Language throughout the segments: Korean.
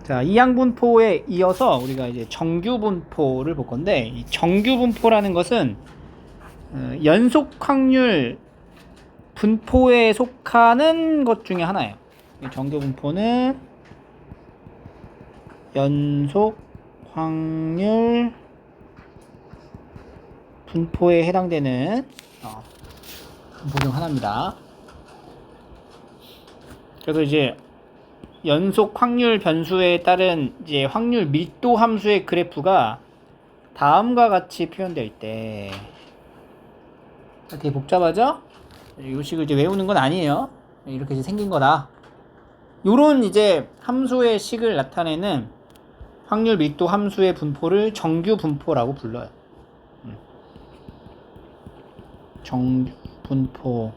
자, 이항분포에 이어서 우리가 이제 정규분포를 볼 건데, 이 정규분포라는 것은 연속 확률 분포에 속하는 것 중에 하나예요. 정규분포는 연속 확률 분포에 해당되는 분포 중 하나입니다. 그래서 이제 연속 확률 변수에 따른 이제 확률 밀도 함수의 그래프가 다음과 같이 표현되어 있대. 되게 복잡하죠? 이 식을 이제 외우는 건 아니에요. 이렇게 이제 생긴 거다. 요런 이제 함수의 식을 나타내는 확률 밀도 함수의 분포를 정규 분포라고 불러요. 정규 분포라고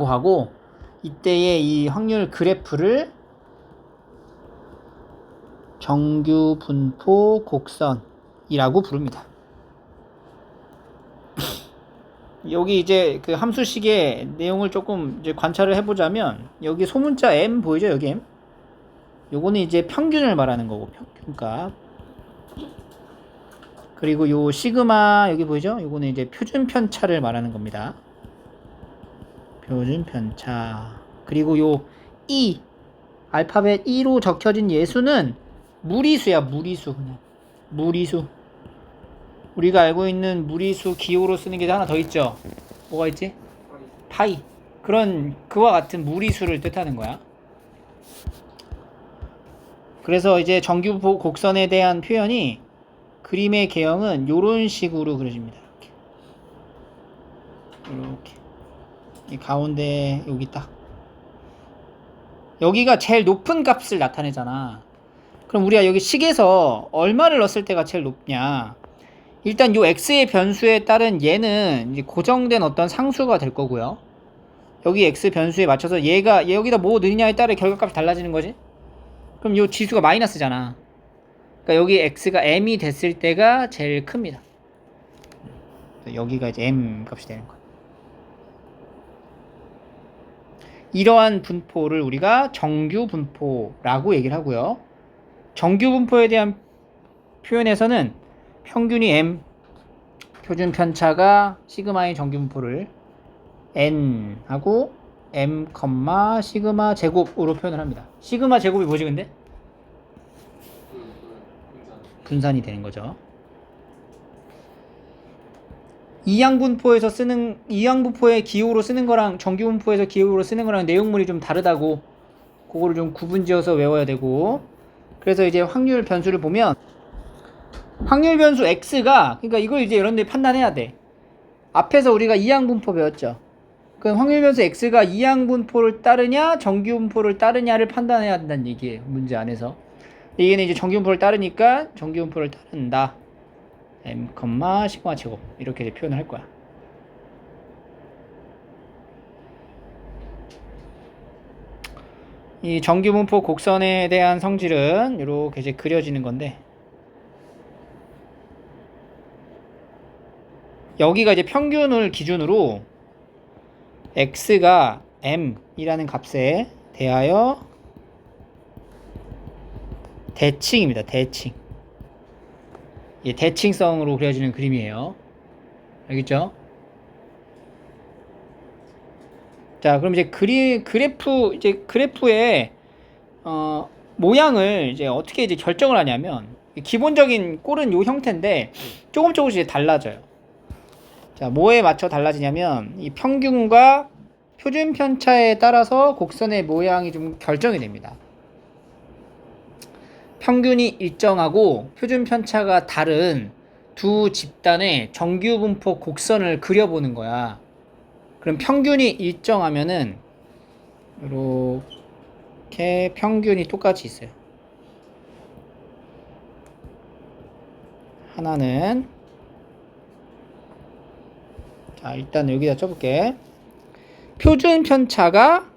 하고, 이때의 이 확률 그래프를 정규 분포 곡선이라고 부릅니다. 여기 이제 그 함수식의 내용을 조금 이제 관찰을 해보자면, 여기 소문자 m 보이죠? 여기 m. 요거는 이제 평균을 말하는 거고, 평균값. 그리고 요 시그마 여기 보이죠? 요거는 이제 표준 편차를 말하는 겁니다. 표준 편차. 그리고 요 E, 알파벳 E로 적혀진 예수는 무리수야. 무리수. 그냥 무리수. 우리가 알고 있는 무리수 기호로 쓰는 게 하나 더 있죠. 뭐가 있지? 파이. 그런 그와 같은 무리수를 뜻하는 거야. 그래서 이제 정규 곡선에 대한 표현이, 그림의 개형은 요런 식으로 그려집니다. 이렇게 이 가운데 여기 딱, 여기가 제일 높은 값을 나타내잖아. 그럼 우리가 여기 식에서 얼마를 넣었을 때가 제일 높냐? 일단 요 x의 변수에 따른 얘는 이제 고정된 어떤 상수가 될 거고요. 여기 x 변수에 맞춰서 얘가 여기다 뭐 넣느냐에 따라 결과값이 달라지는 거지. 그럼 요 지수가 마이너스잖아. 그러니까 여기 x가 m이 됐을 때가 제일 큽니다. 여기가 이제 m 값이 되는 거야. 이러한 분포를 우리가 정규 분포라고 얘기를 하고요. 정규 분포에 대한 표현에서는 평균이 m, 표준 편차가 시그마의 정규 분포를 n 하고 m, 시그마 제곱으로 표현을 합니다. 시그마 제곱이 뭐지 근데? 분산이 되는 거죠. 이항분포에서 쓰는, 이항분포의 기호로 쓰는 거랑 정규분포에서 기호로 쓰는 거랑 내용물이 좀 다르다고, 그거를 좀 구분지어서 외워야 되고. 그래서 이제 확률 변수를 보면, 확률 변수 x가, 그러니까 이걸 이제 이런 데 판단해야 돼. 앞에서 우리가 이항분포 배웠죠. 그럼 확률 변수 x가 이항분포를 따르냐 정규분포를 따르냐를 판단해야 된다는 얘기예요. 문제 안에서. 얘는 이제 정규분포를 따르니까 정규분포를 따른다. m, 시그마 제곱 이렇게 표현을 할 거야. 이 정규분포 곡선에 대한 성질은 이렇게 이제 그려지는 건데, 여기가 이제 평균을 기준으로 x가 m이라는 값에 대하여 대칭입니다. 대칭. 예, 대칭성으로 그려지는 그림이에요. 알겠죠? 자, 그럼 이제 그래프의 모양을 이제 어떻게 이제 결정을 하냐면, 기본적인 꼴은 요 형태인데 조금씩 이제 달라져요. 자, 뭐에 맞춰 달라지냐면, 이 평균과 표준 편차에 따라서 곡선의 모양이 좀 결정이 됩니다. 평균이 일정하고 표준 편차가 다른 두 집단의 정규분포 곡선을 그려보는 거야. 그럼 평균이 일정하면은 이렇게 평균이 똑같이 있어요. 하나는, 자, 일단 여기다 써볼게. 표준 편차가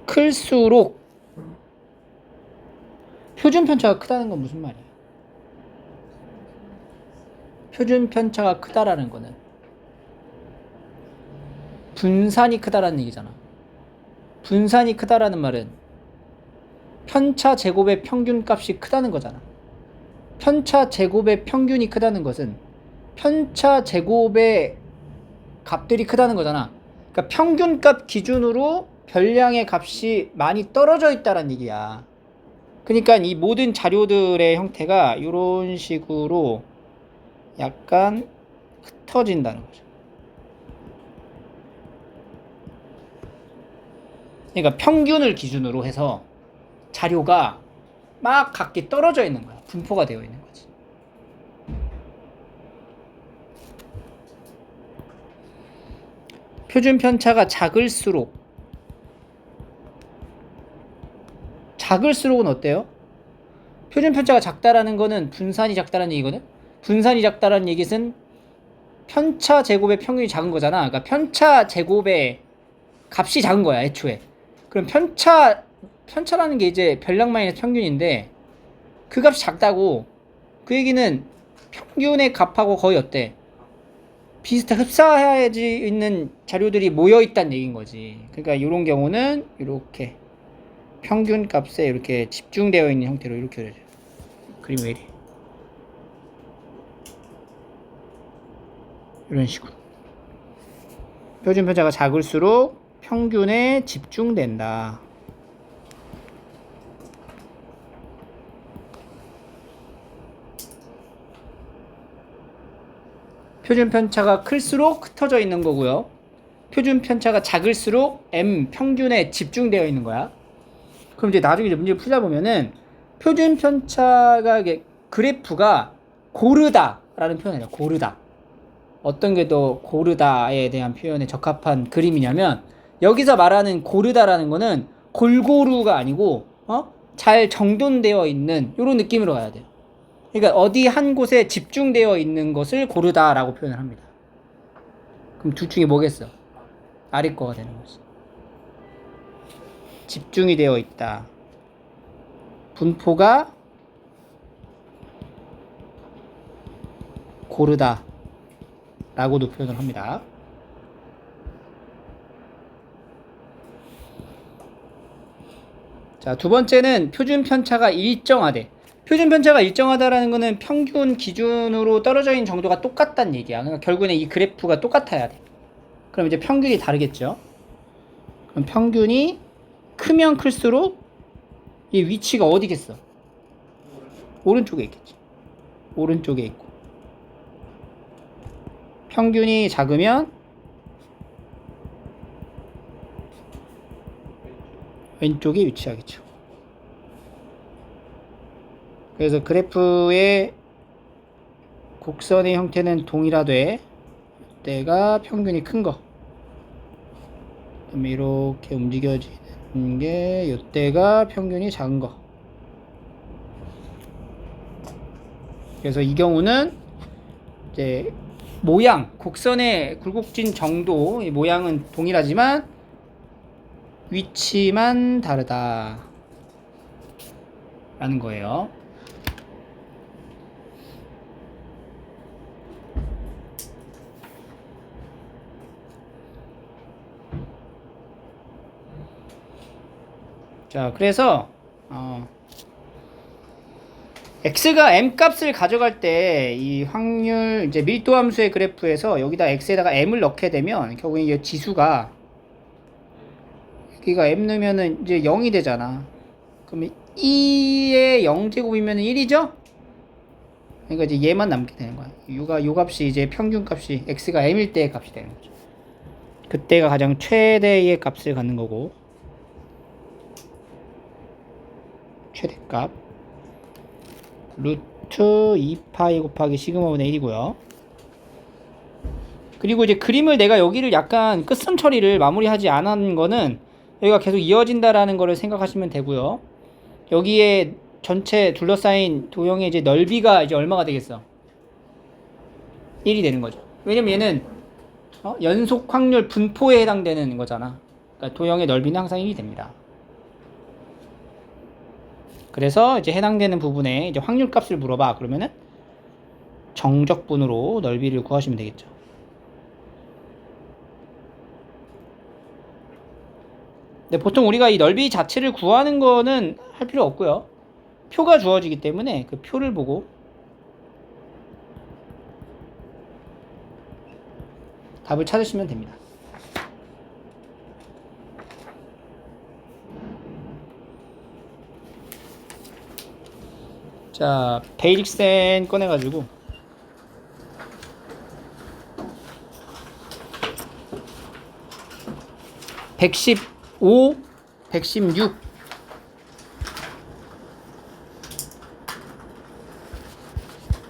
클수록, 표준 편차가 크다는 건 무슨 말이야? 표준 편차가 크다라는 거는 분산이 크다라는 얘기잖아. 분산이 크다라는 말은 편차 제곱의 평균값이 크다는 거잖아. 편차 제곱의 평균이 크다는 것은 편차 제곱의 값들이 크다는 거잖아. 그러니까 평균값 기준으로 별량의 값이 많이 떨어져 있다는 얘기야. 그러니까 이 모든 자료들의 형태가 이런 식으로 약간 흩어진다는 거죠. 그러니까 평균을 기준으로 해서 자료가 막 각기 떨어져 있는 거야. 분포가 되어 있는 거지. 표준 편차가 작을수록은 어때요? 표준 편차가 작다라는 거는 분산이 작다라는 얘기거든. 분산이 작다라는 얘기는 편차 제곱의 평균이 작은 거잖아. 그러니까 편차 제곱의 값이 작은 거야, 애초에. 그럼 편차라는 게 이제 별량 마이너스 평균인데 그 값이 작다고. 그 얘기는 평균의 값하고 거의 어때? 흡사해져 있는 자료들이 모여 있다는 얘기인 거지. 그러니까 이런 경우는 이렇게 평균 값에 이렇게 집중되어 있는 형태로 이렇게 그려져요. 그림 왜 이래? 이런 식으로. 표준 편차가 작을수록 평균에 집중된다. 표준 편차가 클수록 흩어져 있는 거고요. 표준 편차가 작을수록 M 평균에 집중되어 있는 거야. 그럼 이제 나중에 문제를 풀다 보면은 표준 편차가 그래프가 고르다라는 표현이에요. 고르다. 어떤 게 더 고르다에 대한 표현에 적합한 그림이냐면 여기서 말하는 고르다라는 거는 골고루가 아니고 잘 정돈되어 있는 이런 느낌으로 가야 돼요. 그러니까 어디 한 곳에 집중되어 있는 것을 고르다라고 표현을 합니다. 그럼 둘 중에 뭐겠어? 아래 거가 되는 거지. 집중이 되어 있다. 분포가 고르다 라고도 표현을 합니다. 자, 두 번째는 표준 편차가 일정하대. 표준 편차가 일정하다라는 거는 평균 기준으로 떨어져 있는 정도가 똑같다는 얘기야. 그러니까 결국에는 이 그래프가 똑같아야 돼. 그럼 이제 평균이 다르겠죠. 그럼 평균이 크면 클수록 이 위치가 어디겠어? 오른쪽에 있겠지. 오른쪽에 있고. 평균이 작으면 왼쪽에 위치하겠죠. 그래서 그래프의 곡선의 형태는 동일하되 이때가 평균이 큰 거. 그다음에 이렇게 움직여지는 게 이때가 평균이 작은 거. 그래서 이 경우는 이제 모양, 곡선의 굴곡진 정도, 이 모양은 동일하지만 위치만 다르다 라는 거예요. 자, 그래서 x가 m 값을 가져갈 때 이 확률 이제 밀도 함수의 그래프에서 여기다 x에다가 m을 넣게 되면 결국 이 지수가 여기가 m 넣으면은 이제 0이 되잖아. 그러면 2의 0제곱이면 1이죠? 그러니까 이제 얘만 남게 되는 거야. 요 값이 이제 평균 값이 x가 m일 때의 값이 되는 거죠. 그때가 가장 최대의 값을 갖는 거고. 최대값 루트 2파이 곱하기 시그마분의 1이고요. 그리고 이제 그림을 내가 여기를 약간 끝선 처리를 마무리하지 않은 거는 여기가 계속 이어진다라는 거를 생각하시면 되고요. 여기에 전체 둘러싸인 도형의 이제 넓이가 이제 얼마가 되겠어? 1이 되는 거죠. 왜냐면 얘는 연속 확률 분포에 해당되는 거잖아. 그러니까 도형의 넓이는 항상 1이 됩니다. 그래서 이제 해당되는 부분에 이제 확률 값을 물어봐. 그러면은 정적분으로 넓이를 구하시면 되겠죠. 근데 보통 우리가 이 넓이 자체를 구하는 거는 할 필요 없고요. 표가 주어지기 때문에 그 표를 보고 답을 찾으시면 됩니다. 자, 베이직센 꺼내가지고 115, 116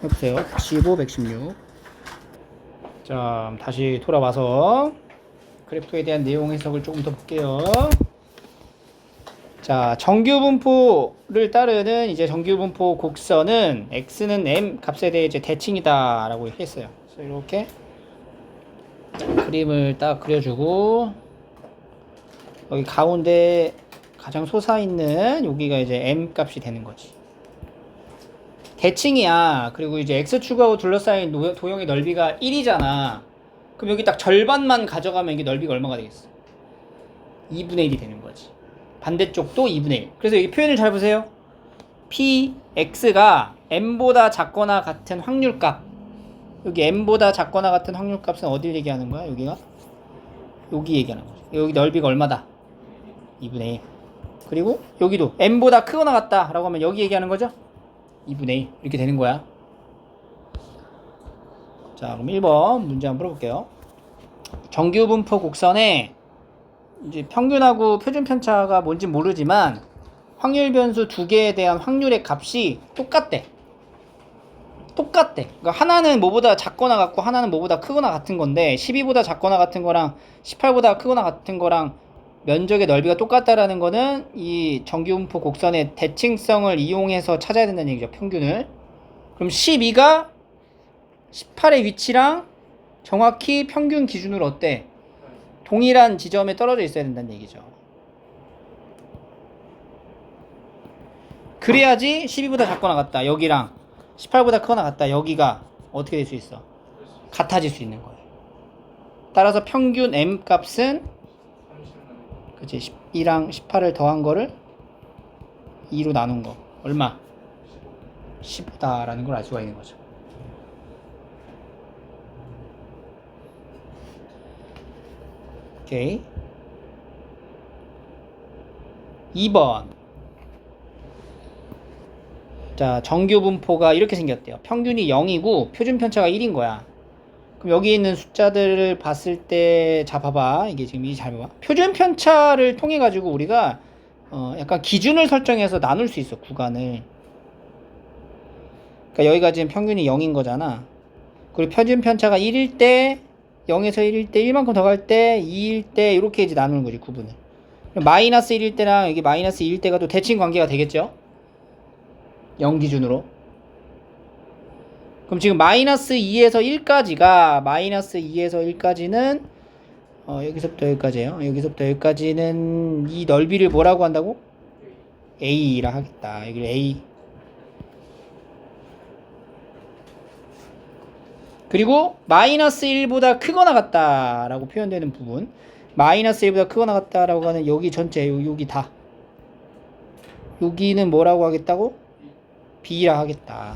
해보세요. 115, 116. 자, 다시 돌아와서 그래프에 대한 내용 해석을 조금 더 볼게요. 자, 정규분포를 따르는 이제 정규분포 곡선은 x는 m 값에 대해 이제 대칭이다 라고 했어요. 그래서 이렇게 그림을 딱 그려주고 여기 가운데 가장 솟아있는 여기가 이제 m 값이 되는 거지. 대칭이야. 그리고 이제 x축하고 둘러싸인 도형의 넓이가 1이잖아. 그럼 여기 딱 절반만 가져가면 이게 넓이가 얼마가 되겠어? 2분의 1이 되는 거지. 반대쪽도 2분의 1. 그래서 여기 표현을 잘 보세요. px가 m보다 작거나 같은 확률값. 여기 m보다 작거나 같은 확률값은 어딜 얘기하는 거야? 여기가? 여기 얘기하는 거지. 여기 넓이가 얼마다? 2분의 1. 그리고 여기도 m보다 크거나 같다 라고 하면 여기 얘기하는 거죠? 2분의 1 이렇게 되는 거야. 자, 그럼 1번 문제 한번 풀어볼게요. 정규분포 곡선에 이제 평균하고 표준 편차가 뭔지 모르지만 확률 변수 두 개에 대한 확률의 값이 똑같대. 그러니까 하나는 뭐보다 작거나 같고 하나는 뭐보다 크거나 같은 건데 12보다 작거나 같은 거랑 18보다 크거나 같은 거랑 면적의 넓이가 똑같다라는 거는 이 정규분포 곡선의 대칭성을 이용해서 찾아야 된다는 얘기죠. 평균을. 그럼 12가 18의 위치랑 정확히 평균 기준으로 어때? 동일한 지점에 떨어져 있어야 된다는 얘기죠. 그래야지 12보다 작거나 같다. 여기랑 18보다 크거나 같다. 여기가 어떻게 될 수 있어? 같아질 수 있는 거예요. 따라서 평균 m 값은 그치 12랑 18을 더한 거를 2로 나눈 거 얼마? 15다라는 걸 알 수가 있는 거죠. 오케이. 2번. 자, 정규 분포가 이렇게 생겼대요. 평균이 0이고 표준 편차가 1인 거야. 그럼 여기 있는 숫자들을 봤을 때, 자, 봐봐. 이게 지금 잘 봐봐. 표준 편차를 통해 가지고 우리가 약간 기준을 설정해서 나눌 수 있어, 구간을. 그러니까 여기가 지금 평균이 0인 거잖아. 그리고 표준 편차가 1일 때, 0에서 1일 때, 1만큼 더 갈 때, 2일 때, 이렇게 이제 나누는 거지, 구분을. 마이너스 1일 때랑 여기 마이너스 2일 때가 또 대칭 관계가 되겠죠? 0 기준으로. 그럼 지금 마이너스 2에서 1까지가, 마이너스 2에서 1까지는, 여기서부터 여기까지예요. 여기서부터 여기까지는 이 넓이를 뭐라고 한다고? A라 하겠다. 여기를 A. 그리고 마이너스 1보다 크거나 같다라고 표현되는 부분, 마이너스 1보다 크거나 같다라고 하는 여기 전체, 여기 다. 여기는 뭐라고 하겠다고? B라 하겠다.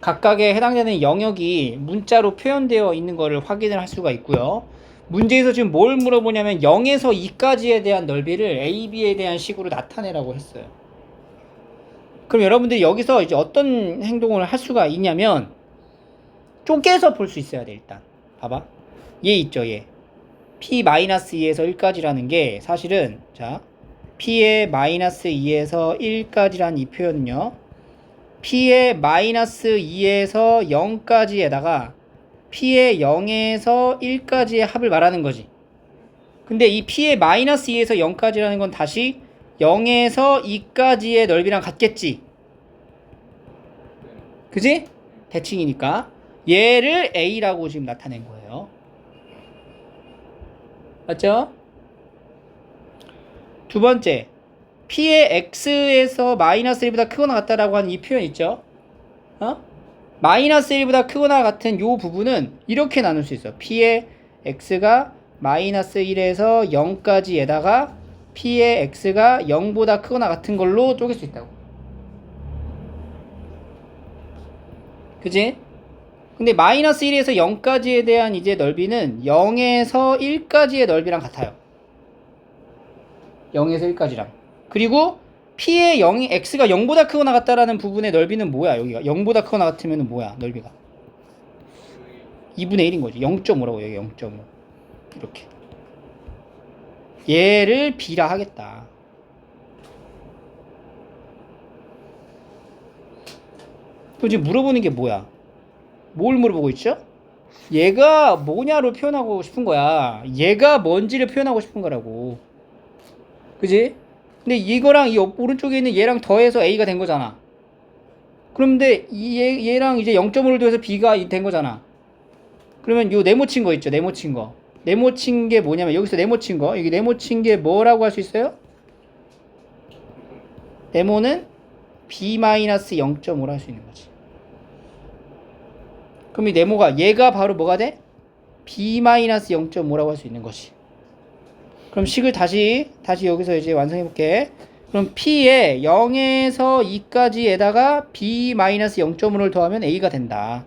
각각에 해당되는 영역이 문자로 표현되어 있는 것을 확인을 할 수가 있고요. 문제에서 지금 뭘 물어보냐면 0에서 2까지에 대한 넓이를 A, B에 대한 식으로 나타내라고 했어요. 그럼 여러분들이 여기서 이제 어떤 행동을 할 수가 있냐면 쪼개서 볼 수 있어야 돼. 일단 봐봐, 얘 있죠, 얘 P-2에서 1까지라는 게 사실은, 자, P의 마이너스 2에서 1까지란 이 표현은요, P의 마이너스 2에서 0까지에다가 P의 0에서 1까지의 합을 말하는 거지. 근데 이 P의 마이너스 2에서 0까지라는 건 다시 0에서 2까지의 넓이랑 같겠지. 그지? 대칭이니까 얘를 A라고 지금 나타낸 거예요. 맞죠? 두 번째, P의 X에서 마이너스 1보다 크거나 같다라고 하는 이 표현 있죠? 마이너스 1보다 크거나 같은 요 부분은 이렇게 나눌 수 있어. p의 x가 마이너스 1에서 0까지에다가 p의 x가 0보다 크거나 같은 걸로 쪼갤 수 있다고. 그지? 근데 마이너스 1에서 0까지에 대한 이제 넓이는 0에서 1까지의 넓이랑 같아요. 0에서 1까지랑. 그리고 p의 0이 x가 0보다 크거나 같다라는 부분의 넓이는 뭐야? 여기가 0보다 크거나 같으면 뭐야? 넓이가 2분의 1인 거지. 0.5라고. 여기 0.5 이렇게. 얘를 b라 하겠다. 그럼 지금 물어보는 게 뭐야? 뭘 물어보고 있죠? 얘가 뭐냐로 표현하고 싶은 거야. 얘가 뭔지를 표현하고 싶은 거라고. 그지? 근데 이거랑 이 오른쪽에 있는 얘랑 더해서 a가 된 거잖아. 그런데 얘랑 이제 0.5를 더해서 b가 된 거잖아. 그러면 요 네모친 거 있죠? 네모친 거. 네모친 게 뭐냐면 여기서 네모친 거. 여기 네모친 게 뭐라고 할 수 있어요? 네모는 b-0.5로 할 수 있는 거지. 그럼 이 네모가 얘가 바로 뭐가 돼? b-0.5라고 할 수 있는 것이. 그럼 식을 다시 여기서 이제 완성해 볼게. 그럼 p에 0에서 2까지에다가 b-0.5를 더하면 a가 된다.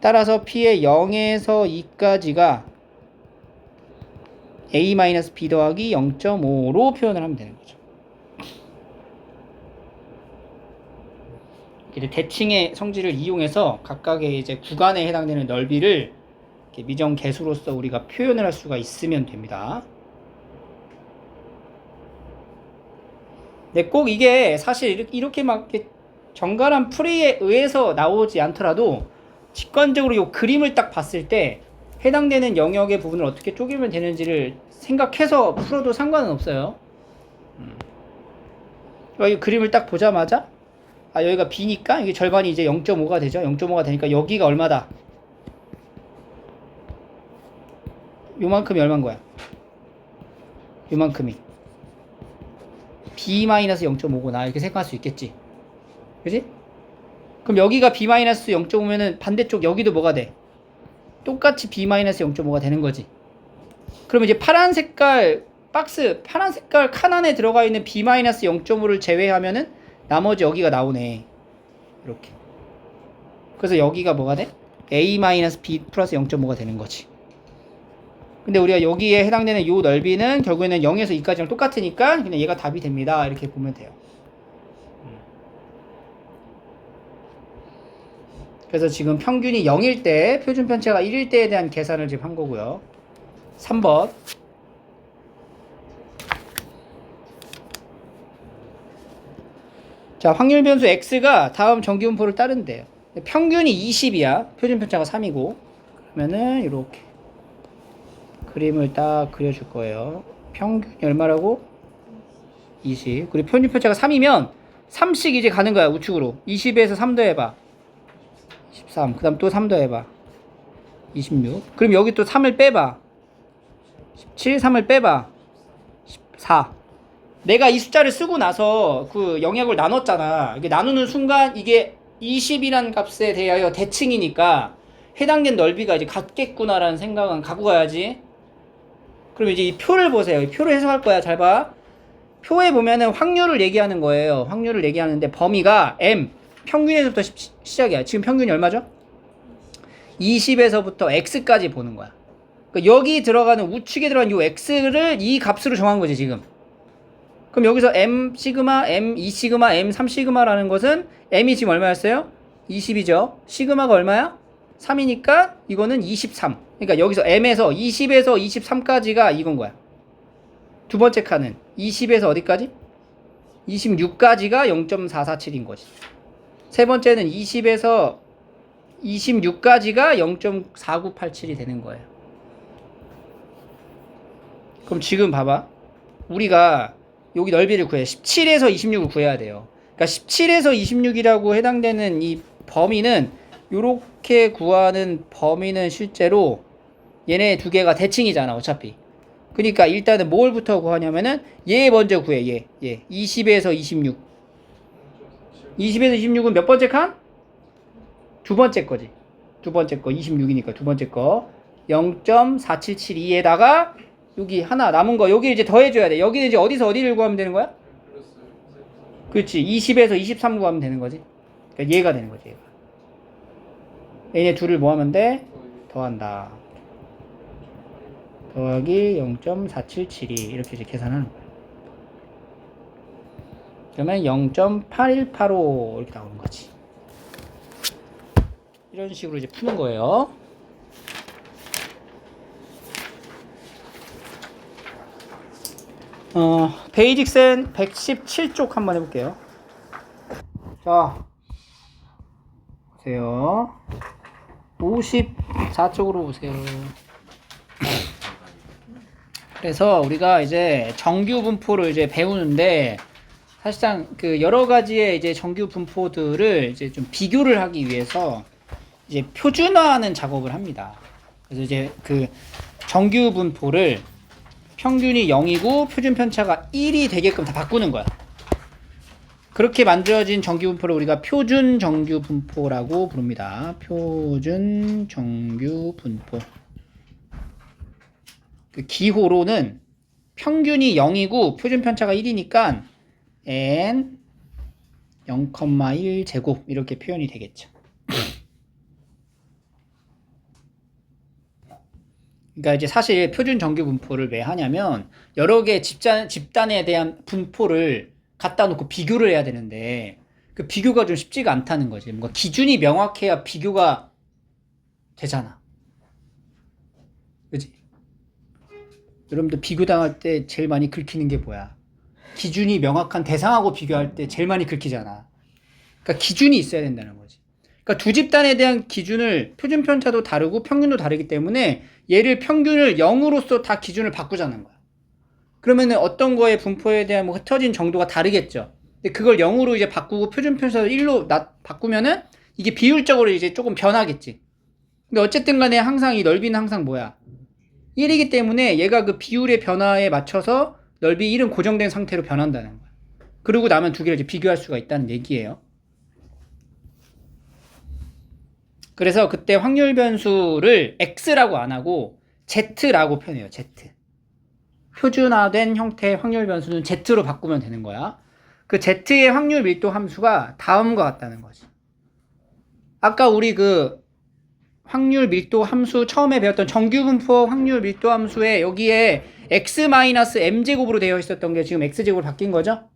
따라서 p에 0에서 2까지가 a-b 더하기 0.5로 표현을 하면 되는 거죠. 대칭의 성질을 이용해서 각각의 이제 구간에 해당되는 넓이를 미정 개수로서 우리가 표현을 할 수가 있으면 됩니다. 근데 꼭 이게 사실 이렇게 막 정갈한 풀이에 의해서 나오지 않더라도 직관적으로 이 그림을 딱 봤을 때 해당되는 영역의 부분을 어떻게 쪼개면 되는지를 생각해서 풀어도 상관은 없어요. 이 그림을 딱 보자마자 여기가 b니까 이게 절반이 이제 0.5가 되죠. 0.5가 되니까 여기가 얼마다? 요만큼이 얼마인 거야? 요만큼이 b-0.5구나 이렇게 생각할 수 있겠지. 그지? 그럼 여기가 b-0.5면은 반대쪽 여기도 뭐가 돼? 똑같이 b-0.5가 되는 거지. 그러면 이제 파란 색깔 박스, 파란 색깔 칸 안에 들어가 있는 b-0.5를 제외하면은 나머지 여기가 나오네. 이렇게. 그래서 여기가 뭐가 돼? a-b 플러스 0.5가 되는 거지. 근데 우리가 여기에 해당되는 이 넓이는 결국에는 0에서 2까지랑 똑같으니까 그냥 얘가 답이 됩니다. 이렇게 보면 돼요. 그래서 지금 평균이 0일 때, 표준 편차가 1일 때에 대한 계산을 지금 한 거고요. 3번. 자, 확률 변수 x가 다음 정기분포를 따른대요. 평균이 20이야. 표준 편차가 3이고. 그러면은 이렇게 그림을 딱 그려줄 거예요. 평균이 얼마라고? 20. 그리고 표준 편차가 3이면 3씩 이제 가는 거야. 우측으로. 20에서 3 더해봐. 13. 그 다음 또 3 더해봐. 26. 그럼 여기 또 3을 빼봐. 17. 3을 빼봐. 14. 내가 이 숫자를 쓰고 나서 그 영역을 나눴잖아. 이게 나누는 순간 이게 20이라는 값에 대하여 대칭이니까 해당된 넓이가 이제 같겠구나라는 생각은 갖고 가야지. 그럼 이제 이 표를 보세요. 이 표를 해석할 거야. 잘 봐. 표에 보면은 확률을 얘기하는 거예요. 확률을 얘기하는데 범위가 m, 평균에서부터 시작이야. 지금 평균이 얼마죠? 20에서부터 x까지 보는 거야. 그러니까 여기 들어가는 우측에 들어간 이 x를 이 값으로 정한 거지 지금. 그럼 여기서 m 시그마, m 2 시그마, m 3 시그마라는 것은 m이 지금 얼마였어요? 20이죠. 시그마가 얼마야? 3이니까 이거는 23. 그러니까 여기서 m에서 20에서 23까지가 이건 거야. 두 번째 칸은 20에서 어디까지? 26까지가 0.447인 거지. 세 번째는 20에서 26까지가 0.4987이 되는 거예요. 그럼 지금 봐봐. 우리가 여기 넓이를 구해. 17에서 26을 구해야 돼요. 그러니까 17에서 26이라고 해당되는 이 범위는 요렇게 구하는 범위는 실제로 얘네 두 개가 대칭이잖아 어차피. 그러니까 일단은 뭘부터 구하냐면은 얘 먼저 구해. 얘 20에서 26. 20에서 26은 몇 번째 칸? 두 번째 거지. 두 번째 거 26이니까 두 번째 거 0.4772에다가 여기 하나 남은 거 여기 이제 더해줘야 돼. 여기는 이제 어디서 어디를 구하면 되는 거야? 그렇지. 20에서 23 구하면 되는 거지. 그러니까 얘가 되는 거지. 얘가. 얘네 둘을 뭐 하면 돼? 더한다. 더하기 0.4772 이렇게 이제 계산하는 거야. 그러면 0.8185 이렇게 나오는 거지. 이런 식으로 이제 푸는 거예요. 베이직센 117쪽 한번 해볼게요. 자, 보세요. 54쪽으로 보세요. 그래서 우리가 이제 정규 분포를 이제 배우는데 사실상 그 여러 가지의 이제 정규 분포들을 이제 좀 비교를 하기 위해서 이제 표준화하는 작업을 합니다. 그래서 이제 그 정규 분포를 평균이 0이고 표준 편차가 1이 되게끔 다 바꾸는 거야. 그렇게 만들어진 정규 분포를 우리가 표준 정규 분포라고 부릅니다. 표준 정규 분포. 그 기호로는 평균이 0이고 표준 편차가 1이니까 n 0,1 제곱 이렇게 표현이 되겠죠. 그러니까 이제 사실 표준 정규 분포를 왜 하냐면 여러 개의 집단에 대한 분포를 갖다 놓고 비교를 해야 되는데 그 비교가 좀 쉽지가 않다는 거지. 뭔가 기준이 명확해야 비교가 되잖아. 그지? 여러분들 비교당할 때 제일 많이 긁히는 게 뭐야? 기준이 명확한 대상하고 비교할 때 제일 많이 긁히잖아. 그러니까 기준이 있어야 된다는 거지. 그러니까 두 집단에 대한 기준을 표준 편차도 다르고 평균도 다르기 때문에 얘를 평균을 0으로서 다 기준을 바꾸자는 거야. 그러면은 어떤 거의 분포에 대한 뭐 흩어진 정도가 다르겠죠. 근데 그걸 0으로 이제 바꾸고 표준 편차도 1로 바꾸면은 이게 비율적으로 이제 조금 변하겠지. 근데 어쨌든 간에 항상 이 넓이는 항상 뭐야? 1이기 때문에 얘가 그 비율의 변화에 맞춰서 넓이 1은 고정된 상태로 변한다는 거야. 그러고 나면 두 개를 이제 비교할 수가 있다는 얘기예요. 그래서 그때 확률 변수를 X라고 안 하고 Z라고 표현해요. Z. 표준화된 형태의 확률 변수는 Z로 바꾸면 되는 거야. 그 Z의 확률 밀도 함수가 다음과 같다는 거지. 아까 우리 그 확률 밀도 함수 처음에 배웠던 정규분포 확률 밀도 함수에 여기에 x-m제곱으로 되어 있었던 게 지금 x제곱으로 바뀐 거죠?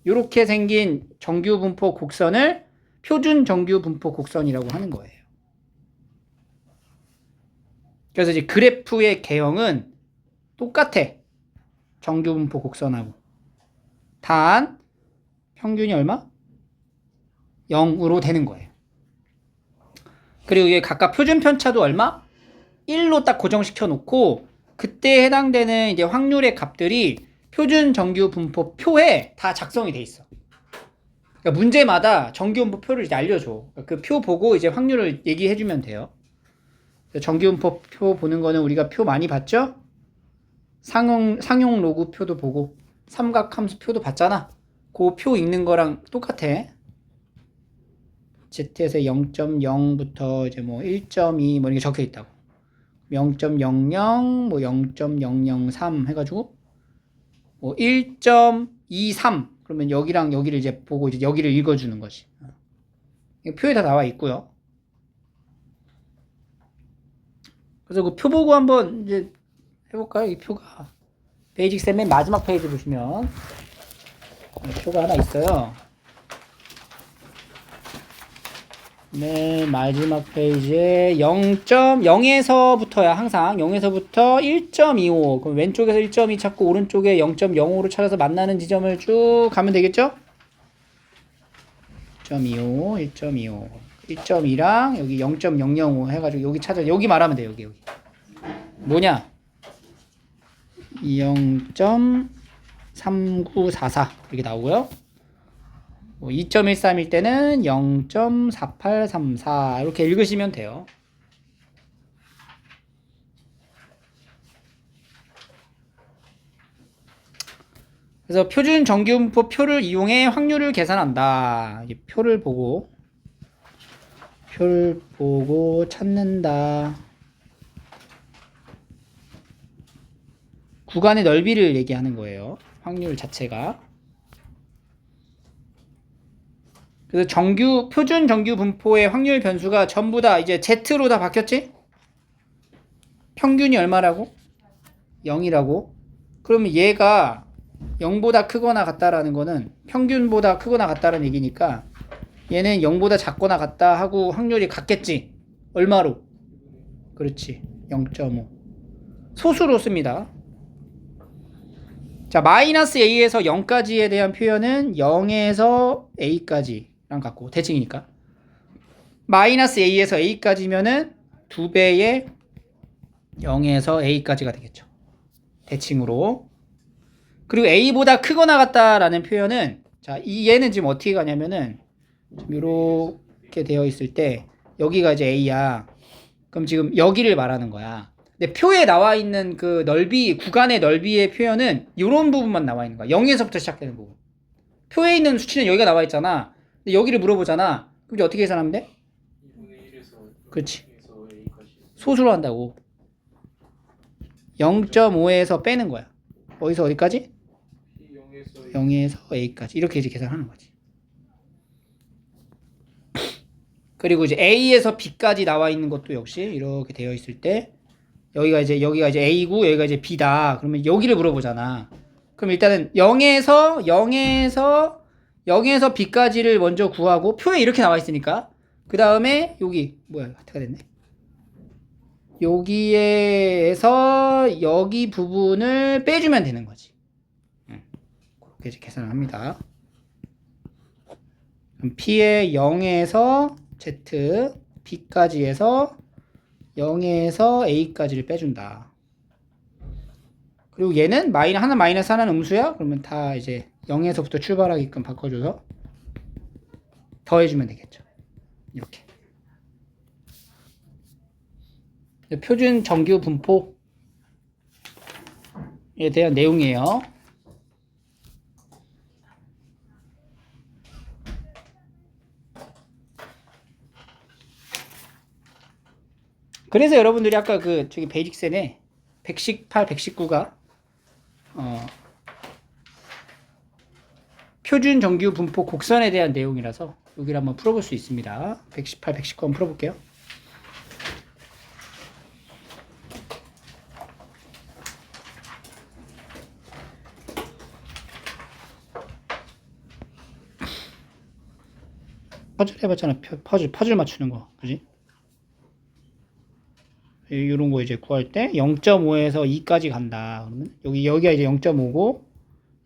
이렇게 생긴 정규분포 곡선을 표준 정규분포 곡선이라고 하는 거예요. 그래서 이제 그래프의 개형은 똑같아. 정규분포 곡선하고. 단 평균이 얼마? 0으로 되는 거예요. 그리고 이게 각각 표준 편차도 얼마? 1로 딱 고정시켜 놓고 그때 해당되는 이제 확률의 값들이 표준 정규 분포 표에 다 작성이 돼 있어. 그러니까 문제마다 정규 분포 표를 이제 알려줘. 그 표 보고 이제 확률을 얘기해 주면 돼요. 정규 분포 표 보는 거는 우리가 표 많이 봤죠? 상용 로그 표도 보고 삼각 함수 표도 봤잖아. 그 표 읽는 거랑 똑같아. Z에서 0.0부터 이제 뭐 1.2 뭐 이렇게 적혀 있다고. 0.00 뭐 0.003 해가지고 뭐 1.23 그러면 여기랑 여기를 이제 보고 이제 여기를 읽어주는 거지. 표에 다 나와 있고요. 그래서 그 표 보고 한번 이제 해볼까요? 이 표가 베이직쌤 맨 마지막 페이지 보시면 표가 하나 있어요. 맨 마지막 페이지에 0.0에서부터야 항상 0에서부터 1.25 그럼 왼쪽에서 1.2 찾고 오른쪽에 0.05로 찾아서 만나는 지점을 쭉 가면 되겠죠? 1.25 1.25 1.2랑 여기 0.005 해가지고 여기 찾아 여기 말하면 돼. 여기 뭐냐 0.3944 이렇게 나오고요. 2.13일 때는 0.4834 이렇게 읽으시면 돼요. 그래서 표준 정규분포 표를 이용해 확률을 계산한다. 이 표를 보고 표를 보고 찾는다. 구간의 넓이를 얘기하는 거예요. 확률 자체가. 그래서 표준 정규 분포의 확률 변수가 전부 다 이제 Z로 다 바뀌었지? 평균이 얼마라고? 0이라고. 그러면 얘가 0보다 크거나 같다라는 거는 평균보다 크거나 같다는 얘기니까 얘는 0보다 작거나 같다 하고 확률이 같겠지. 얼마로? 그렇지. 0.5. 소수로 씁니다. 자, 마이너스 a에서 0까지에 대한 표현은 0에서 a까지랑 같고 대칭이니까. 마이너스 a에서 a까지면은 2배의 0에서 a까지가 되겠죠. 대칭으로. 그리고 a보다 크거나 같다라는 표현은 자, 얘는 지금 어떻게 가냐면은 이렇게 되어 있을 때 여기가 이제 a야. 그럼 지금 여기를 말하는 거야. 근데 표에 나와 있는 그 넓이, 구간의 넓이의 표현은 이런 부분만 나와 있는 거야. 0에서부터 시작되는 부분. 표에 있는 수치는 여기가 나와 있잖아. 근데 여기를 물어보잖아. 그럼 이제 어떻게 계산하면 돼? 그렇지. 소수로 한다고. 0.5에서 빼는 거야. 어디서 어디까지? 0에서 a까지. 이렇게 이제 계산하는 거지. 그리고 이제 a에서 b까지 나와 있는 것도 역시 이렇게 되어 있을 때 여기가 이제 a고 여기가 이제 b다. 그러면 여기를 물어보잖아. 그럼 일단은 0에서 b까지를 먼저 구하고 표에 이렇게 나와 있으니까 그 다음에 여기 뭐야 하트가 됐네. 여기에서 여기 부분을 빼주면 되는 거지. 그렇게 이제 계산을 합니다. 그럼 p의 0에서 z, b까지 해서 0에서 a까지를 빼준다. 그리고 얘는 하나 마이너스 하나는 음수야? 그러면 다 이제 0에서부터 출발하게끔 바꿔줘서 더해주면 되겠죠. 이렇게. 표준 정규 분포에 대한 내용이에요. 그래서 여러분들이 아까 저기 베이직센에 118, 119가 표준 정규 분포 곡선에 대한 내용이라서 여기를 한번 풀어볼 수 있습니다. 118, 119 한번 풀어볼게요. 퍼즐 해봤잖아. 퍼즐 맞추는 거. 그지? 이런 거 이제 구할 때 0.5에서 2까지 간다. 그러면 여기가 이제 0.5고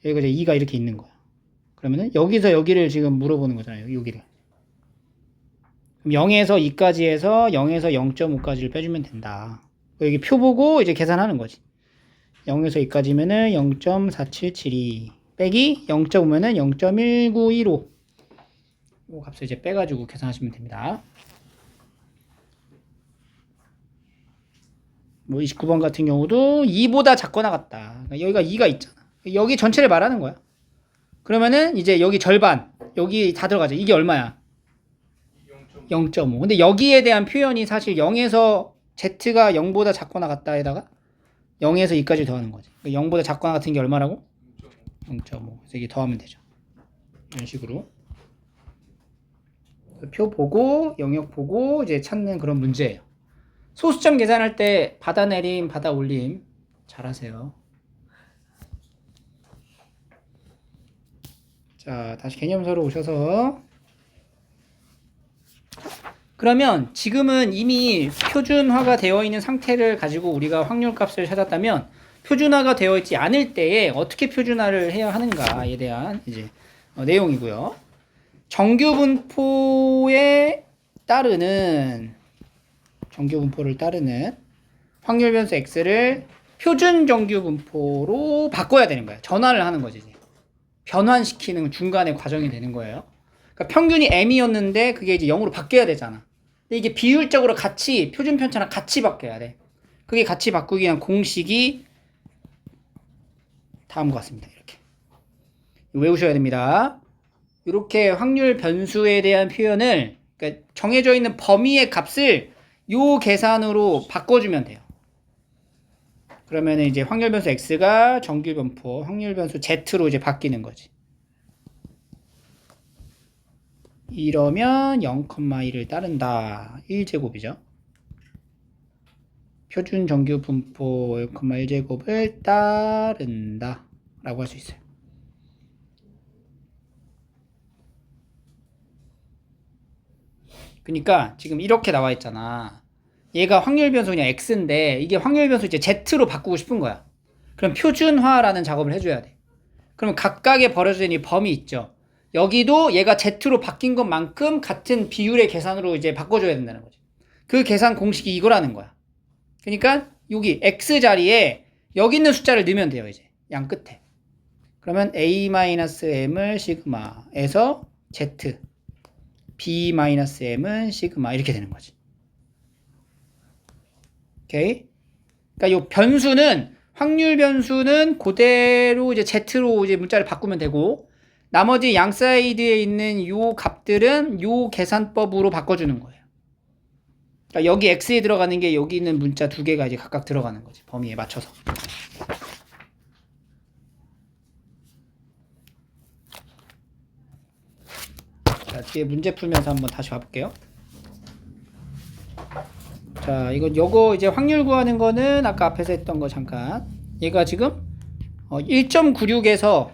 여기가 이제 2가 이렇게 있는 거야. 그러면은 여기서 여기를 지금 물어보는 거잖아요. 여기를. 그럼 0에서 2까지 해서 0에서 0.5까지를 빼주면 된다. 여기 표 보고 이제 계산하는 거지. 0에서 2까지면은 0.4772 빼기 0.5면은 0.1915 이 값을 이제 빼가지고 계산하시면 됩니다. 뭐 29번 같은 경우도 2보다 작거나 같다. 그러니까 여기가 2가 있잖아. 여기 전체를 말하는 거야. 그러면은 이제 여기 절반, 여기 다 들어가죠. 이게 얼마야? 0.5. 근데 여기에 대한 표현이 사실 0에서 z가 0보다 작거나 같다에다가 0에서 2까지 더하는 거지. 0보다 작거나 같은 게 얼마라고? 0.5. 그래서 이게 더하면 되죠. 이런 식으로. 표 보고 영역 보고 이제 찾는 그런 문제예요. 소수점 계산할 때 받아내림, 받아올림 잘하세요. 자, 다시 개념서로 오셔서 그러면 지금은 이미 표준화가 되어 있는 상태를 가지고 우리가 확률값을 찾았다면 표준화가 되어 있지 않을 때에 어떻게 표준화를 해야 하는가에 대한 이제 내용이고요. 정규분포를 따르는 확률 변수 x를 표준 정규분포로 바꿔야 되는 거야. 전환을 하는 거지. 변환시키는 중간에 과정이 되는 거예요. 그러니까 평균이 m이었는데 그게 이제 0으로 바뀌어야 되잖아. 근데 이게 비율적으로 같이 표준 편차랑 같이 바뀌어야 돼. 그게 같이 바꾸기 위한 공식이 다음과 같습니다. 이렇게 외우셔야 됩니다. 이렇게 확률 변수에 대한 표현을 그러니까 정해져 있는 범위의 값을 요 계산으로 바꿔주면 돼요. 그러면 이제 확률 변수 x가 정규 분포 확률 변수 z로 이제 바뀌는 거지. 이러면 0,1을 따른다. 1제곱이죠. 표준 정규 분포 0,1제곱을 따른다 라고 할 수 있어요. 그러니까 지금 이렇게 나와 있잖아. 얘가 확률 변수 그냥 x인데 이게 확률 변수 이제 z로 바꾸고 싶은 거야. 그럼 표준화라는 작업을 해줘야 돼. 그럼 각각의 벌어진 이 범위 있죠. 여기도 얘가 z로 바뀐 것만큼 같은 비율의 계산으로 이제 바꿔줘야 된다는 거지. 그 계산 공식이 이거라는 거야. 그러니까 여기 x 자리에 여기 있는 숫자를 넣으면 돼요. 이제 양 끝에. 그러면 a-m을 시그마에서 z b-m은 시그마 이렇게 되는 거지. 오케이. 그러니까 요 변수는 확률 변수는 그대로 이제 z로 이제 문자를 바꾸면 되고 나머지 양 사이드에 있는 요 값들은 요 계산법으로 바꿔주는 거예요. 그러니까 여기 x에 들어가는 게 여기 있는 문자 두 개가 이제 각각 들어가는 거지. 범위에 맞춰서. 자, 뒤에 문제 풀면서 한번 다시 봐볼게요. 자, 요거 이제 확률 구하는 거는 아까 앞에서 했던 거 잠깐. 얘가 지금 1.96에서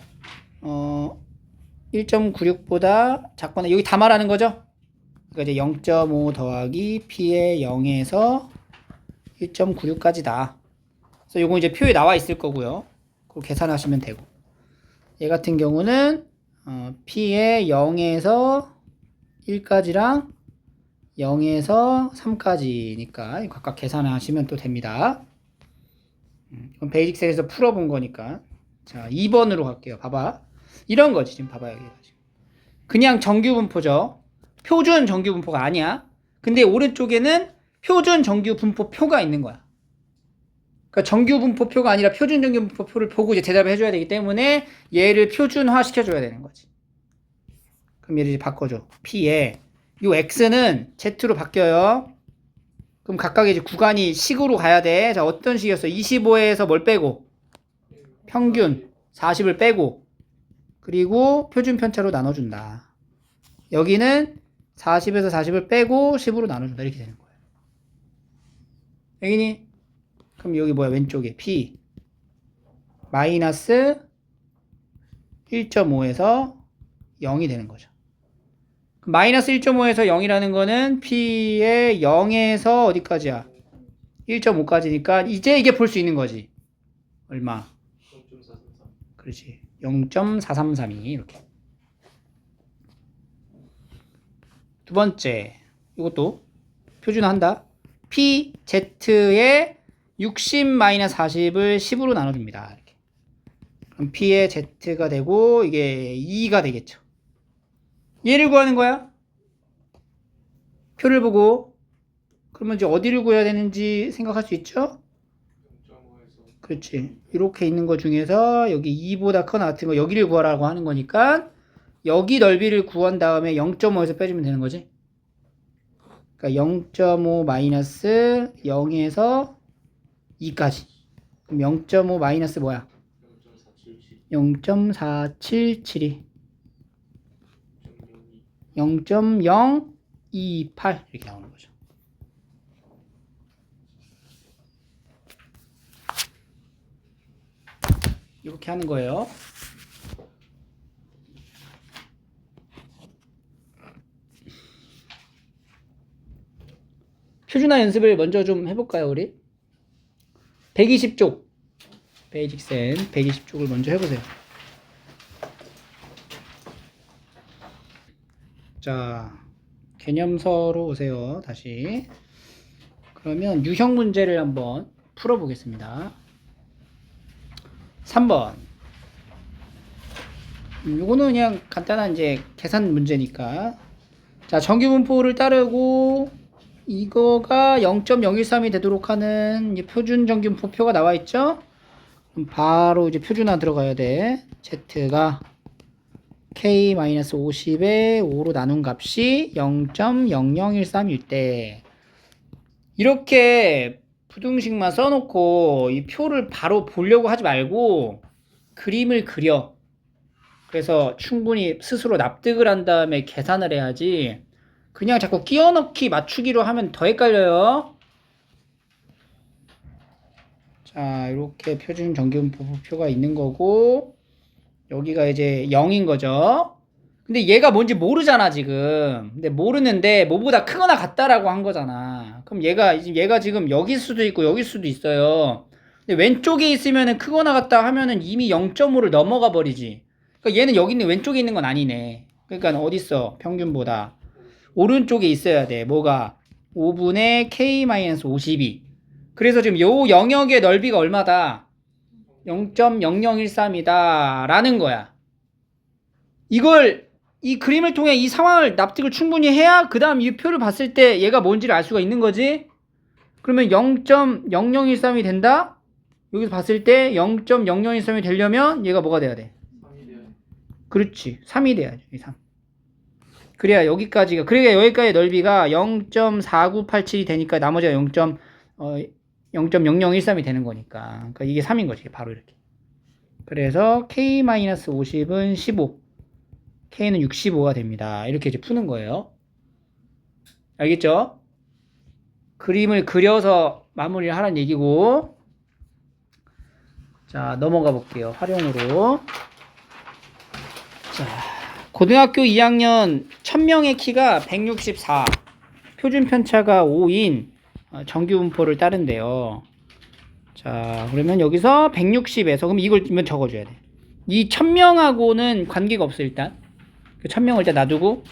1.96보다 작거나 여기 다 말하는 거죠? 그러니까 이제 0.5 더하기 p의 0에서 1.96까지다. 그래서 요거 이제 표에 나와 있을 거고요. 그거 계산하시면 되고. 얘 같은 경우는 p의 0에서 1까지랑 0에서 3까지니까 각각 계산하시면 또 됩니다. 이건 베이직셀에서 풀어본 거니까. 자, 2번으로 갈게요. 봐봐. 이런 거지. 지금 봐봐요. 그냥 정규 분포죠. 표준 정규 분포가 아니야. 근데 오른쪽에는 표준 정규 분포표가 있는 거야. 그러니까 정규 분포표가 아니라 표준 정규 분포표를 보고 이제 대답을 해줘야 되기 때문에 얘를 표준화 시켜줘야 되는 거지. 그럼 얘를 이제 바꿔줘. P에 요 X는 Z로 바뀌어요. 그럼 각각 이제 구간이 식으로 가야 돼. 자, 어떤 식이었어? 25에서 뭘 빼고? 평균 40을 빼고 그리고 표준 편차로 나눠준다. 여기는 40에서 40을 빼고 10으로 나눠준다. 이렇게 되는 거예요. 여기니? 그럼 여기 뭐야? 왼쪽에 P 마이너스 1.5에서 0이 되는 거죠. 마이너스 1.5에서 0이라는 거는 P의 0에서 어디까지야? 1.5까지니까 이제 이게 볼 수 있는 거지. 얼마? 0.433. 그렇지. 0.433이 이렇게. 두 번째. 이것도 표준화한다. P, Z의 60-40을 10으로 나눠줍니다. 이렇게. 그럼 P의 Z가 되고 이게 2가 되겠죠. 얘를 구하는 거야. 표를 보고 그러면 이제 어디를 구해야 되는지 생각할 수 있죠? 0.5에서. 그렇지. 이렇게 있는 거 중에서 여기 2보다 커나 같은 거 여기를 구하라고 하는 거니까 여기 넓이를 구한 다음에 0.5에서 빼주면 되는 거지. 그러니까 0.5 마이너스 0에서 2까지. 그럼 0.5 마이너스 뭐야? 0.477이 0.028 이렇게 나오는 거죠. 이렇게 하는 거예요. 표준화 연습을 먼저 좀 해볼까요, 우리? 120쪽 베이직센 120쪽을 먼저 해보세요. 자, 개념서로 오세요. 다시. 그러면 유형 문제를 한번 풀어보겠습니다. 3번. 요거는 그냥 간단한 이제 계산 문제니까. 자, 정규분포를 따르고 이거가 0.013이 되도록 하는 이제 표준 정규분포표가 나와 있죠? 그럼 바로 이제 표준화 들어가야 돼. Z가 K-50에 5로 나눈 값이 0.0013일 때 이렇게 부등식만 써놓고 이 표를 바로 보려고 하지 말고 그림을 그려. 그래서 충분히 스스로 납득을 한 다음에 계산을 해야지 그냥 자꾸 끼워넣기 맞추기로 하면 더 헷갈려요. 자, 이렇게 표준 정기분포표가 있는 거고 여기가 이제 0인 거죠. 근데 얘가 뭔지 모르잖아 지금. 근데 모르는데 뭐보다 크거나 같다라고 한 거잖아. 그럼 얘가 지금 여길 수도 있고 여길 수도 있어요. 근데 왼쪽에 있으면은 크거나 같다 하면은 이미 0.5를 넘어가 버리지. 그러니까 얘는 여기 있는 왼쪽에 있는 건 아니네. 그러니까 어디 있어? 평균보다 오른쪽에 있어야 돼. 뭐가? 5분의 K-52. 그래서 지금 요 영역의 넓이가 얼마다? 0.0013이다 라는 거야. 이 그림을 통해 이 상황을 납득을 충분히 해야 그 다음 이 표를 봤을 때 얘가 뭔지를 알 수가 있는 거지. 그러면 0.0013이 된다. 여기서 봤을 때 0.0013이 되려면 얘가 뭐가 돼야 돼? 3이 돼야 돼. 그렇지. 3이 돼야지. 3. 그래야 여기까지의 넓이가 0.4987이 되니까 나머지가 0.0013이 되는 거니까. 그러니까 이게 3인 거지. 바로 이렇게. 그래서 K-50은 15. K는 65가 됩니다. 이렇게 이제 푸는 거예요. 알겠죠? 그림을 그려서 마무리를 하라는 얘기고. 자, 넘어가 볼게요. 활용으로. 자, 고등학교 2학년 1000명의 키가 164. 표준 편차가 5인 정규분포를 따른대요. 자, 그러면 여기서 160에서 그럼 이걸 적어줘야 돼. 이 1000명하고는 관계가 없어 일단. 1000명을 일단 놔두고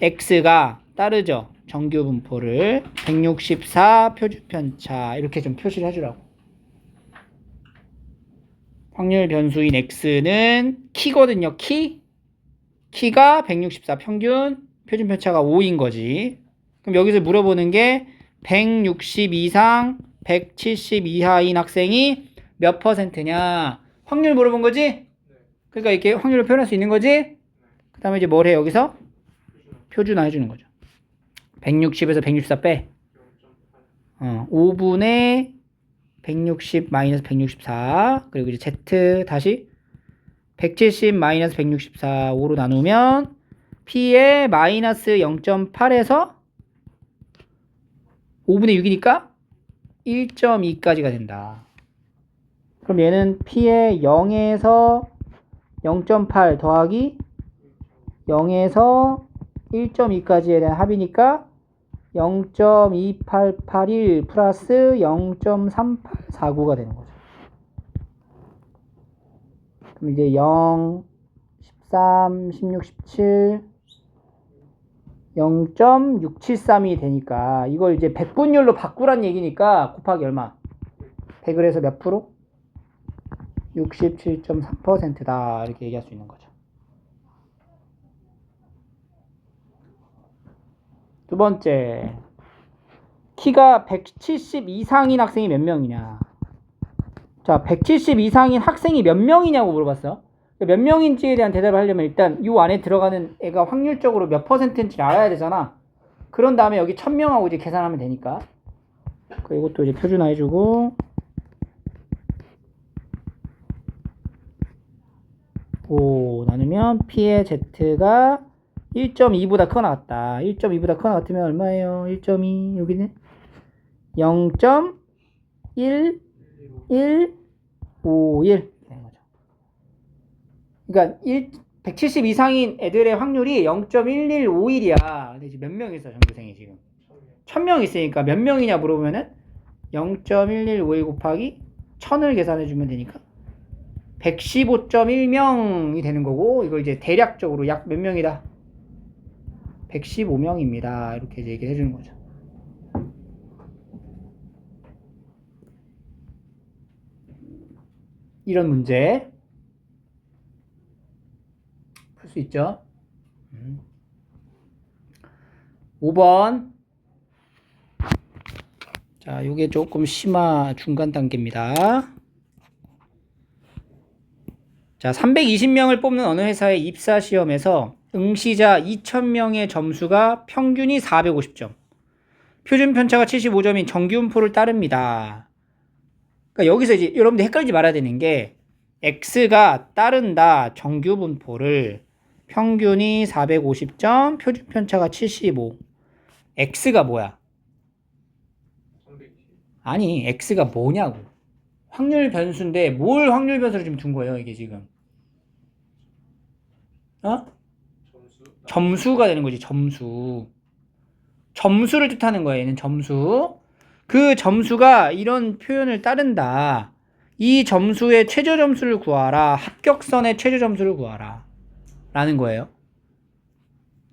x가 따르죠. 정규분포를 164 표준편차 이렇게 좀 표시를 해주라고. 확률 변수인 x는 키거든요. 키가 164 평균 표준편차가 5인 거지. 그럼 여기서 물어보는 게 160 이상 170 이하인 학생이 몇 %냐 확률 물어본 거지. 그러니까 이렇게 확률을 표현할 수 있는 거지. 그 다음에 이제 뭘 해 여기서? 표준화 해주는 거죠. 160에서 164 빼. 5분의 160 마이너스 164 그리고 이제 Z 다시 170 마이너스 164 5로 나누면 P에 마이너스 0.8에서 5분의 6이니까 1.2까지가 된다. 그럼 얘는 P에 0에서 0.8 더하기 0에서 1.2까지에 대한 합이니까 0.2881 플러스 0.3849가 되는 거죠. 그럼 이제 0, 13, 16, 17, 0.673이 되니까 이걸 이제 백분율로 바꾸란 얘기니까 곱하기 얼마? 100을 해서 몇 프로? 67.3%다 이렇게 얘기할 수 있는 거죠. 두 번째, 키가 170 이상인 학생이 몇 명이냐? 자, 170 이상인 학생이 몇 명이냐고 물어봤어. 몇 명인지에 대한 대답을 하려면 일단 이 안에 들어가는 애가 확률적으로 몇 %인지를 알아야 되잖아. 그런 다음에 여기 1000명하고 이제 계산하면 되니까. 그리고 또 이제 표준화 해주고 5 나누면 P의 Z가 1.2보다 크거나 같다. 1.2보다 크거나 같으면 얼마예요? 1.2 여기는 0.1151 되는 거죠. 그러니까 170 이상인 애들의 확률이 0.1151이야. 근데 지금 몇 명 있어 전교생이 지금? 1000명 있으니까 몇 명이냐 물어보면은 0.1151 곱하기 1000을 계산해 주면 되니까 115.1명이 되는 거고 이걸 이제 대략적으로 약 몇 명이다? 115명입니다. 이렇게 이제 얘기를 해주는 거죠. 이런 문제 풀 수 있죠. 5번. 자, 요게 조금 심화 중간 단계입니다. 자, 320명을 뽑는 어느 회사의 입사 시험에서 응시자 2000명의 점수가 평균이 450점, 표준 편차가 75점인 정규분포를 따릅니다. 그러니까 여기서 이제 여러분들 헷갈리지 말아야 되는 게 X가 따른다 정규분포를 평균이 450점, 표준 편차가 75. X가 뭐야? 아니, X가 뭐냐고. 확률 변수인데 뭘 확률 변수로 지금 둔 거예요, 이게 지금? 점수가 되는 거지, 점수. 점수를 뜻하는 거야, 얘는 점수. 그 점수가 이런 표현을 따른다. 이 점수의 최저 점수를 구하라. 합격선의 최저 점수를 구하라. 라는 거예요.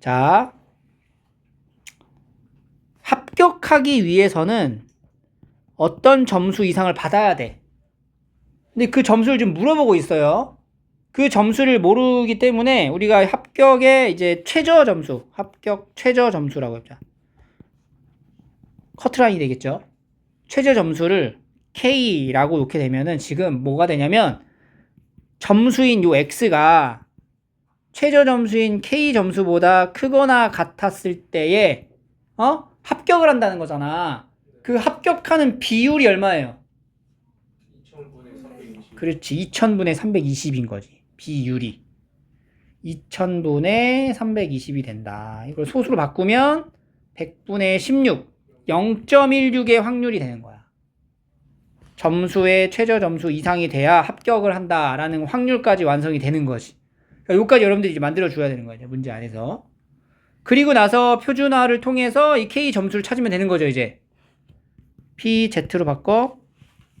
자, 합격하기 위해서는 어떤 점수 이상을 받아야 돼. 근데 그 점수를 좀 물어보고 있어요. 그 점수를 모르기 때문에 우리가 합격의 이제 최저 점수, 합격 최저 점수라고 합니다. 커트라인이 되겠죠. 최저 점수를 K라고 놓게 되면은 지금 뭐가 되냐면 점수인 요 X가 최저 점수인 K 점수보다 크거나 같았을 때에 합격을 한다는 거잖아. 그 합격하는 비율이 얼마예요? 2000분의 320. 그렇지. 2000분의 320인 거지. 비율이. 2000분의 320이 된다. 이걸 소수로 바꾸면 100분의 16. 0.16의 확률이 되는 거야. 점수의 최저 점수 이상이 돼야 합격을 한다라는 확률까지 완성이 되는 거지. 그러니까 여기까지 여러분들이 이제 만들어줘야 되는 거예요. 문제 안에서. 그리고 나서 표준화를 통해서 이 K 점수를 찾으면 되는 거죠, 이제. PZ로 바꿔.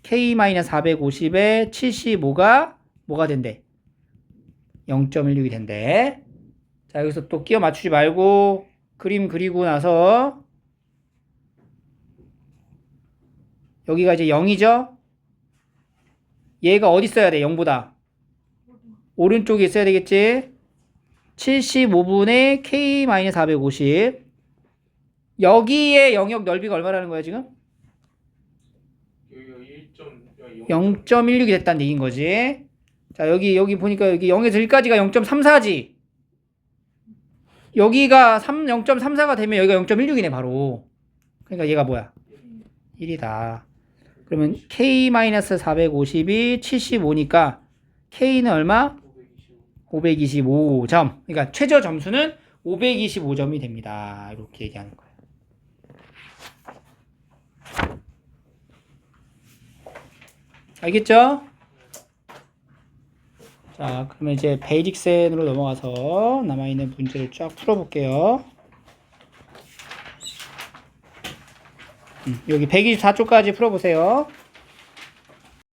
K-450에 75가 뭐가 된대? 0.16이 된대. 자, 여기서 또 끼워 맞추지 말고 그림 그리고 나서 여기가 이제 0이죠? 얘가 어디 있어야 돼? 0보다. 오른쪽에 있어야 되겠지? 75분의 K-450. 여기에 영역 넓이가 얼마라는 거야, 지금? 0.16이 됐다는 얘기인 거지. 자, 여기 보니까 여기 0에서 1까지가 0.34지. 여기가 0.34가 되면 여기가 0.16이네, 바로. 그러니까 얘가 뭐야? 1이다. 그러면 K-450이 75니까 K는 얼마? 525점. 그러니까 최저 점수는 525점이 됩니다. 이렇게 얘기하는 거예요. 알겠죠? 자, 그러면 이제 베이직센으로 넘어가서 남아있는 문제를 쫙 풀어볼게요. 여기 124쪽까지 풀어보세요.